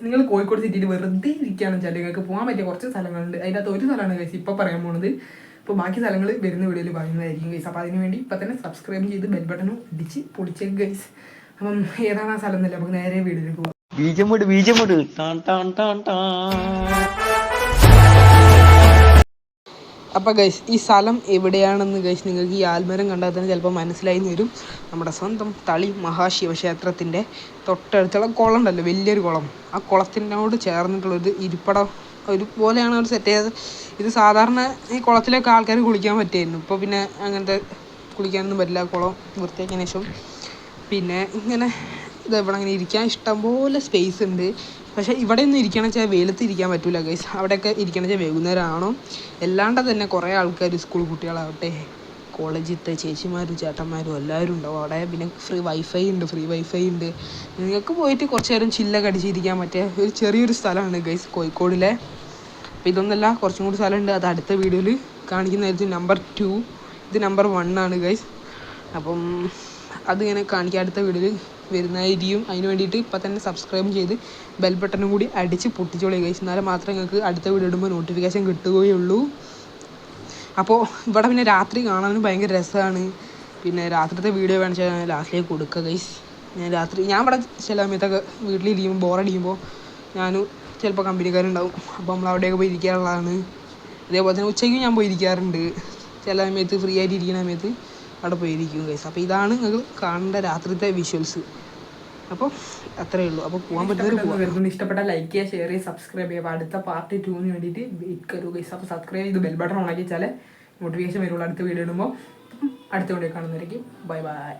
നിങ്ങൾ കോഴിക്കോട് സിറ്റിയിൽ വെറുതെ ഇരിക്കുകയാണെന്ന് വെച്ചാൽ നിങ്ങൾക്ക് പോകാൻ പറ്റിയ കുറച്ച് സ്ഥലങ്ങളുണ്ട്. അതിൻ്റെ അകത്ത് ഒരു സ്ഥലമാണ് ഗൈസ് ഇപ്പോൾ പറയാൻ പോകുന്നത്. അപ്പോൾ ബാക്കി സ്ഥലങ്ങൾ വരുന്ന വീഡിയോയിൽ പറയുന്നതായിരിക്കും ഗൈസ്. അപ്പോൾ അതിന് വേണ്ടി ഇപ്പം തന്നെ സബ്സ്ക്രൈബ് ചെയ്ത് ബെൽ ബട്ടണും അടിച്ച് പൊളിച്ചേക്ക് ഗൈസ്. അപ്പം ഏതാണ് ആ സ്ഥലം എന്നല്ല, നമുക്ക് നേരെ വീഡിയോയിലേക്ക് പോകാം. അപ്പോൾ ഗൈസ് ഈ സ്ഥലം എവിടെയാണെന്ന് ഗൈസ് നിങ്ങൾക്ക് ഈ ആൽമരം കണ്ടാൽ തന്നെ ചിലപ്പോൾ മനസ്സിലായി വരും. നമ്മുടെ സ്വന്തം തളി മഹാശിവക്ഷേത്രത്തിൻ്റെ തൊട്ടടുത്തുള്ള കുളം ഉണ്ടല്ലോ, വലിയൊരു കുളം. ആ കുളത്തിനോട് ചേർന്നിട്ടുള്ളൊരു ഇരിപ്പടം ഒരു പോലെയാണ് അവർ സെറ്റ് ചെയ്തത്. ഇത് സാധാരണ ഈ കുളത്തിലൊക്കെ ആൾക്കാർ കുളിക്കാൻ പറ്റുമായിരുന്നു. ഇപ്പോൾ പിന്നെ അങ്ങനത്തെ കുളിക്കാനൊന്നും പറ്റില്ല. കുളം വൃത്തിയാക്കിയതിന് ശേഷം പിന്നെ ഇങ്ങനെ ഇത് ഇവിടെ അങ്ങനെ ഇരിക്കാൻ ഇഷ്ടംപോലെ സ്പേസ് ഉണ്ട്. പക്ഷേ ഇവിടെ ഒന്നും ഇരിക്കണം വെച്ചാൽ വെയിലത്ത് ഇരിക്കാൻ പറ്റില്ല ഗൈസ്. അവിടെയൊക്കെ ഇരിക്കണം വെച്ചാൽ വൈകുന്നേരം ആണോ. അല്ലാണ്ട് തന്നെ കുറേ ആൾക്കാർ, സ്കൂൾ കുട്ടികളാവട്ടെ, കോളേജിലത്തെ ചേച്ചിമാരും ചേട്ടന്മാരും എല്ലാവരും ഉണ്ടാവും അവിടെ. പിന്നെ ഫ്രീ വൈഫൈ ഉണ്ട്. നിങ്ങൾക്ക് പോയിട്ട് കുറച്ച് നേരം ചില്ലൊക്കെ അടിച്ചിരിക്കാൻ പറ്റിയ ഒരു ചെറിയൊരു സ്ഥലമാണ് ഗൈസ് കോഴിക്കോടിലെ. അപ്പോൾ ഇതൊന്നല്ല, കുറച്ചും കൂടി സ്ഥലമുണ്ട്. അത് അടുത്ത വീഡിയോയിൽ കാണിക്കുന്നതായിരിക്കും. നമ്പർ 2, ഇത് നമ്പർ 1 ആണ് ഗൈസ്. അപ്പം അതിങ്ങനെ കാണിക്കുക അടുത്ത വീഡിയോയിൽ വരുന്നതായിരിക്കും. അതിന് വേണ്ടിയിട്ട് ഇപ്പം തന്നെ സബ്സ്ക്രൈബ് ചെയ്ത് ബെൽ ബട്ടണും കൂടി അടിച്ച് പൊട്ടിച്ചോളി ഗൈസ്. എന്നാലും മാത്രമേ നിങ്ങൾക്ക് അടുത്ത വീഡിയോ ഇടുമ്പോൾ നോട്ടിഫിക്കേഷൻ കിട്ടുകയുള്ളൂ. അപ്പോൾ ഇവിടെ പിന്നെ രാത്രി കാണാനും ഭയങ്കര രസമാണ്. പിന്നെ രാത്രിത്തെ വീഡിയോ കാണിച്ചാൽ ഞാൻ ലാസ്റ്റിലേക്ക് കൊടുക്കുക ഗൈസ്. ഞാൻ ഇവിടെ ചില സമയത്തൊക്കെ വീട്ടിലിരിക്കുമ്പോൾ ബോറടിക്കുമ്പോൾ ഞാനും ചിലപ്പോൾ കമ്പനിക്കാരുണ്ടാവും. അപ്പോൾ നമ്മൾ അവിടെയൊക്കെ പോയി ഇരിക്കാറുള്ളതാണ്. അതേപോലെ തന്നെ ഉച്ചയ്ക്കും ഞാൻ പോയി ഇരിക്കാറുണ്ട്. ചില സമയത്ത് ഫ്രീ ആയിട്ട് ഇരിക്കുന്ന സമയത്ത് അവിടെ പോയിരിക്കും ഗൈസ്. അപ്പോൾ ഇതാണ് നിങ്ങൾ കാണേണ്ട രാത്രിത്തെ വിഷ്വൽസ്. അപ്പോൾ അത്രയേ ഉള്ളൂ. അപ്പോൾ പോകാൻ പറ്റുന്നത് ഇഷ്ടപ്പെട്ട ലൈക്ക് ചെയ്യുക, ഷെയർ ചെയ്യുക, സബ്സ്ക്രൈബ് ചെയ്യുക. അപ്പോൾ അടുത്ത പാർട്ട് 2 വേണ്ടിയിട്ട് വെയിറ്റ് കരു ഗൈസ്. അപ്പോൾ സബ്സ്ക്രൈബ് ചെയ്ത് ബെൽ ബട്ടൺ ഓണാക്കി വെച്ചാൽ നോട്ടിഫിക്കേഷൻ വരുള്ളൂ അടുത്ത വീഡിയോ ഇടുമ്പോൾ. അടുത്ത വീഡിയോ കാണുന്നതായിരിക്കും. Bye bye.